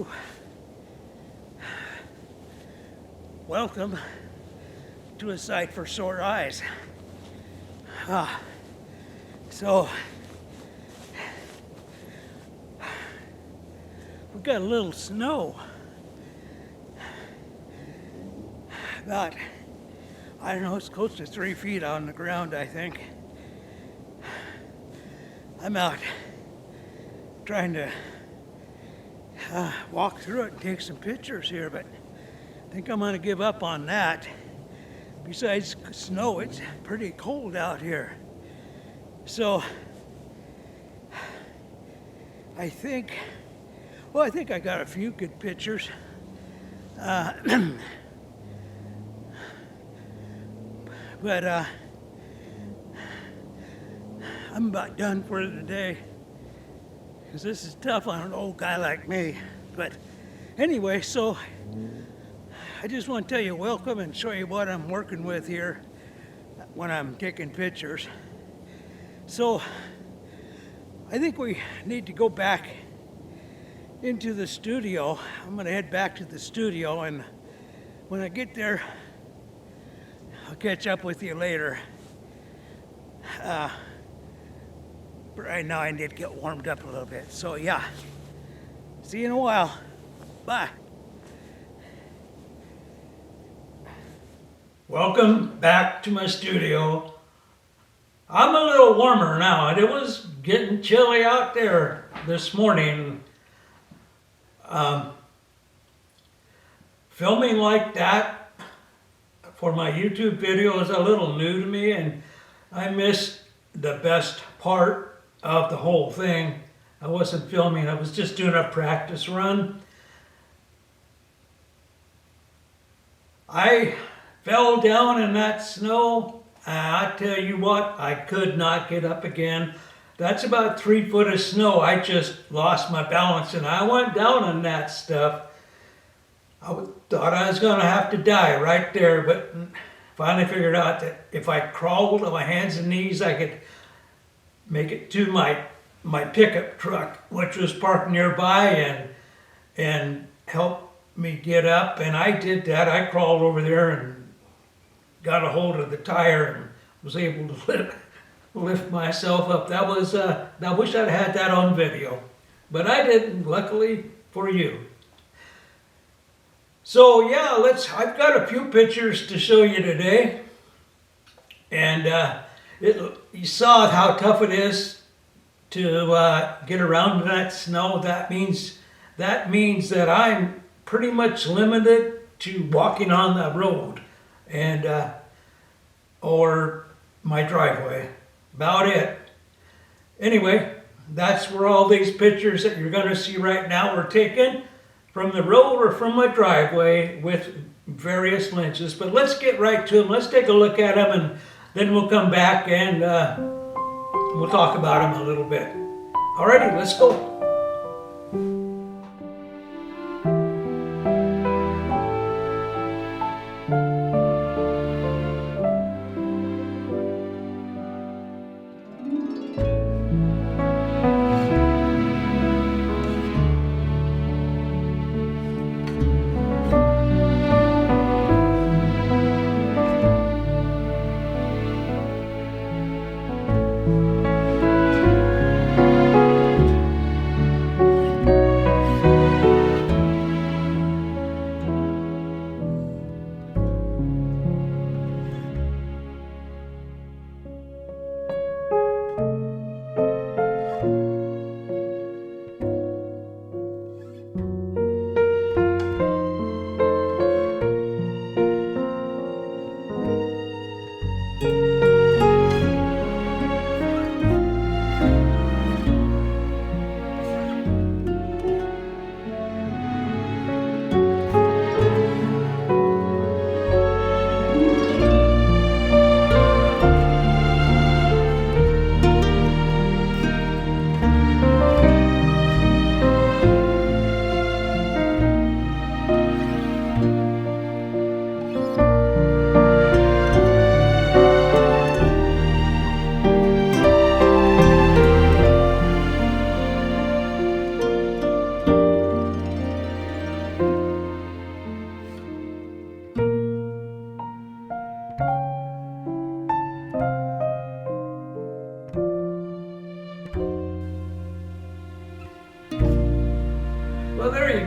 Whew. Welcome to a sight for sore eyes. So we got a little snow. About, I don't know, it's close to 3 feet on the ground, I think. I'm out trying to walk through it and take some pictures here, but I think I'm going to give up on that. Besides snow, it's pretty cold out here. So I think I got a few good pictures. But I'm about done for today, because this is tough on an old guy like me. But anyway, so I just want to tell you welcome and show you what I'm working with here when I'm taking pictures. So I think we need to go back into the studio. I'm going to head back to the studio, and when I get there, I'll catch up with you later. But right now I need to get warmed up a little bit. So yeah, see you in a while. Bye. Welcome back to my studio. I'm a little warmer now, and it was getting chilly out there this morning. Filming like that for my YouTube video is a little new to me, and I missed the best part of the whole thing. I wasn't filming, I was just doing a practice run. I fell down in that snow. I tell you what, I could not get up again. That's about 3 foot of snow. I just lost my balance and I went down in that stuff. I thought I was going to have to die right there, but finally figured out that if I crawled on my hands and knees, I could make it to my pickup truck, which was parked nearby, and help me get up. And I did that. I crawled over there and got a hold of the tire and was able to lift myself up. That was, I wish I'd had that on video, but I didn't, luckily for you. So yeah, I've got a few pictures to show you today. And you saw how tough it is to get around in that snow. That means that I'm pretty much limited to walking on the road and or my driveway. About it. Anyway, that's where all these pictures that you're going to see right now were taken, from the road or from my driveway, with various lenses. But let's get right to them. Let's take a look at them, and then we'll come back and we'll talk about them a little bit. Alrighty, let's go.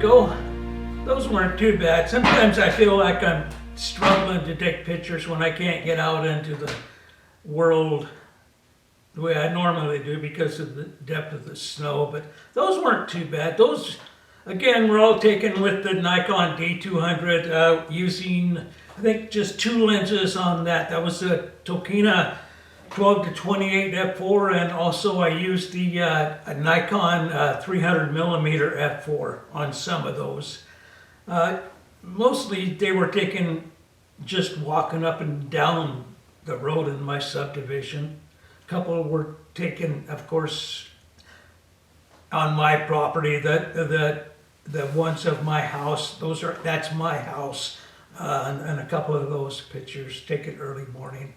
go. Those weren't too bad. Sometimes I feel like I'm struggling to take pictures when I can't get out into the world the way I normally do because of the depth of the snow, but those weren't too bad. Those, again, were all taken with the Nikon D200 using, I think, just 2 lenses on that. That was the Tokina 12 to 28 f4, and also I used the Nikon 300 millimeter f4 on some of those. Mostly they were taken just walking up and down the road in my subdivision. A couple were taken, of course, on my property. The ones of my house, that's my house, and a couple of those pictures taken early morning.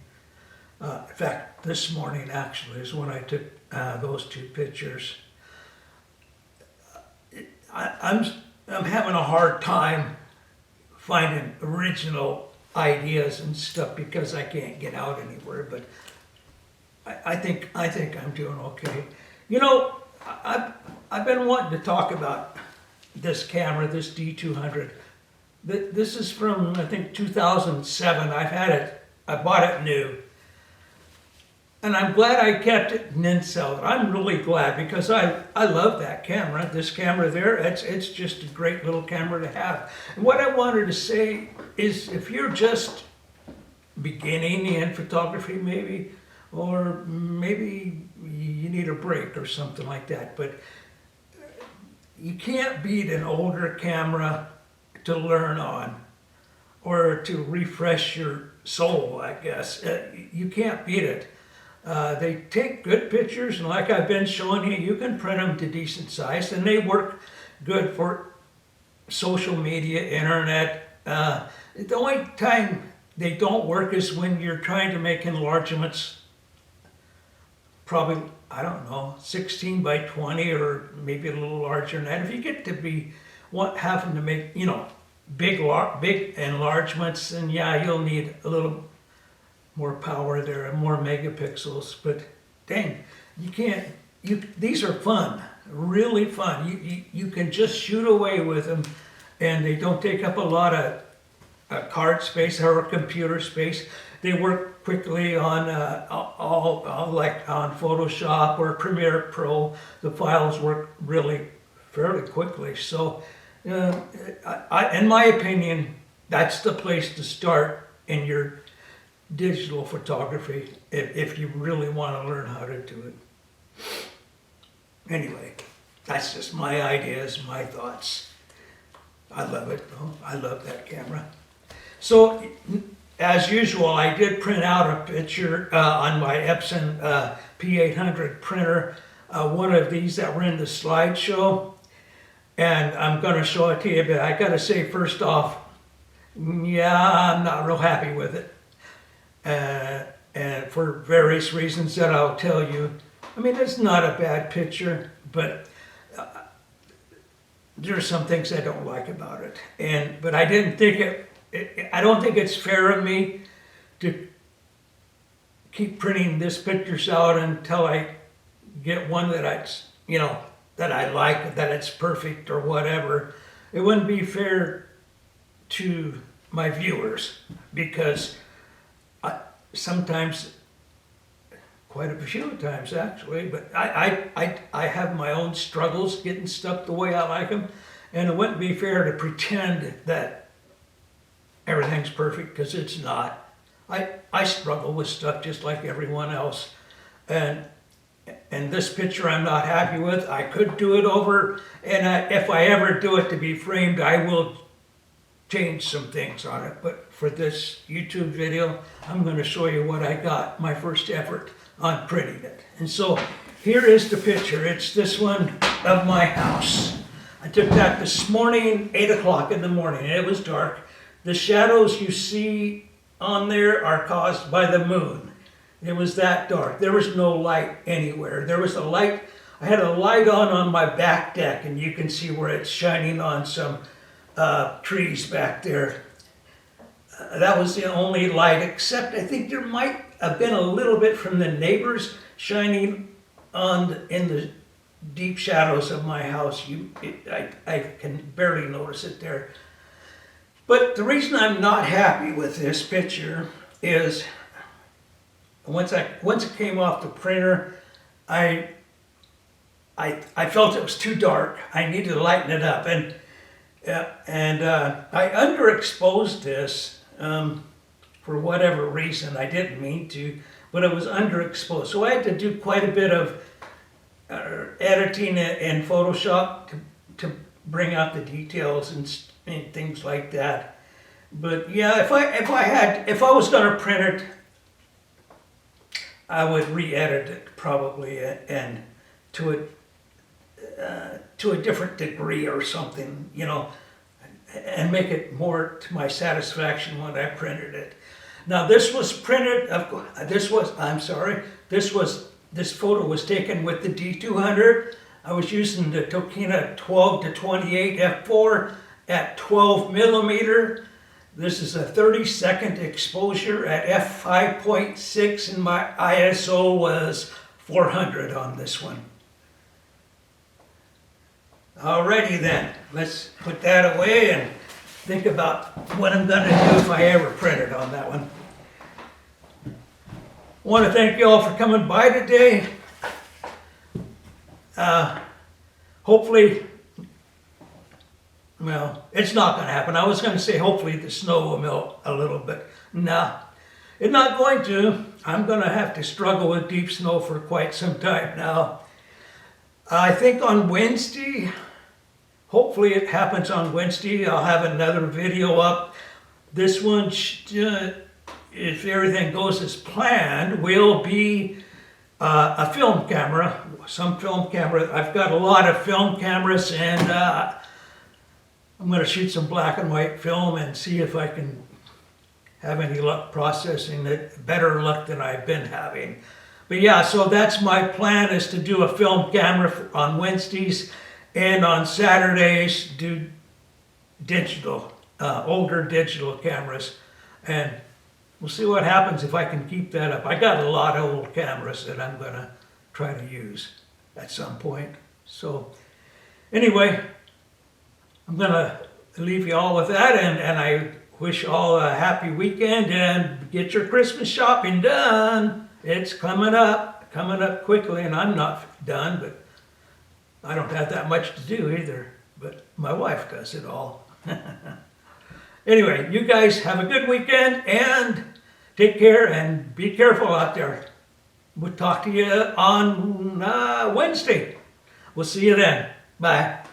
In fact, this morning actually is when I took those 2 pictures. I'm having a hard time finding original ideas and stuff because I can't get out anywhere, but I think I'm doing okay. You know, I've been wanting to talk about this camera, this D200. This is from, I think, 2007. I've had it, I bought it new. And I'm glad I kept it and didn't sell it. I'm really glad because I love that camera. This camera there, it's just a great little camera to have. And what I wanted to say is if you're just beginning in photography maybe, or maybe you need a break or something like that, but you can't beat an older camera to learn on or to refresh your soul, I guess. You can't beat it. They take good pictures, and like I've been showing you, you can print them to decent size, and they work good for social media, internet. The only time they don't work is when you're trying to make enlargements, probably, I don't know, 16 by 20 or maybe a little larger than that. If you get to be having to make, you know, big enlargements, then yeah, you'll need a little more power there and more megapixels. But dang, you can't. These are fun, really fun. You can just shoot away with them, and they don't take up a lot of card space or computer space. They work quickly on like on Photoshop or Premiere Pro. The files work really fairly quickly. So, in my opinion, that's the place to start in your digital photography if you really want to learn how to do it. Anyway, that's just my ideas, my thoughts. I love it though. I love that camera. So, as usual, I did print out a picture on my Epson P800 printer, one of these that were in the slideshow, and I'm going to show it to you, but I got to say first off, yeah, I'm not real happy with it, and for various reasons that I'll tell you. I mean, it's not a bad picture, but there's some things I don't like about it, but I didn't think I don't think it's fair of me to keep printing this pictures out until I get one that that I like, that it's perfect or whatever. It wouldn't be fair to my viewers because sometimes, quite a few times actually, but I have my own struggles getting stuff the way I like them, and it wouldn't be fair to pretend that everything's perfect, because it's not. I struggle with stuff just like everyone else. And this picture I'm not happy with. I could do it over, and if I ever do it to be framed, I will change some things on it. But for this YouTube video, I'm going to show you what I got, my first effort on printing it. And so here is the picture. It's this one of my house. I took that this morning, 8 o'clock in the morning, and it was dark. The shadows you see on there are caused by the moon. It was that dark. There was no light anywhere. There was a light, I had a light on my back deck, and you can see where it's shining on some trees back there. That was the only light, except I think there might have been a little bit from the neighbors shining in deep shadows of my house. I can barely notice it there. But the reason I'm not happy with this picture is once it came off the printer, I felt it was too dark. I needed to lighten it up, and I underexposed this for whatever reason. I didn't mean to, but it was underexposed. So I had to do quite a bit of editing in Photoshop to bring out the details and things like that. But yeah, if I was going to print it, I would re-edit it probably and to a different degree or something, you know, and make it more to my satisfaction when I printed it. Now this was printed. This photo was taken with the D200. I was using the Tokina 12 to 28 f4 at 12 millimeter. This is a 30-second exposure at f5.6, and my ISO was 400 on this one. Alrighty then, let's put that away and think about what I'm going to do if I ever print it on that one. I want to thank you all for coming by today. Hopefully, well, it's not going to happen. I was going to say hopefully the snow will melt a little bit. No, it's not going to. I'm going to have to struggle with deep snow for quite some time now. I think on Wednesday, hopefully it happens on Wednesday, I'll have another video up. This one, if everything goes as planned, will be a film camera, some film camera. I've got a lot of film cameras, and I'm going to shoot some black and white film and see if I can have any luck processing it, better luck than I've been having. But yeah, so that's my plan, is to do a film camera on Wednesdays, and on Saturdays do digital, older digital cameras. And we'll see what happens if I can keep that up. I got a lot of old cameras that I'm going to try to use at some point. So anyway, I'm going to leave you all with that, and I wish you all a happy weekend, and get your Christmas shopping done. It's coming up quickly, and I'm not done, but I don't have that much to do either, but my wife does it all. Anyway, you guys have a good weekend, and take care, and be careful out there. We'll talk to you on Wednesday. We'll see you then. Bye.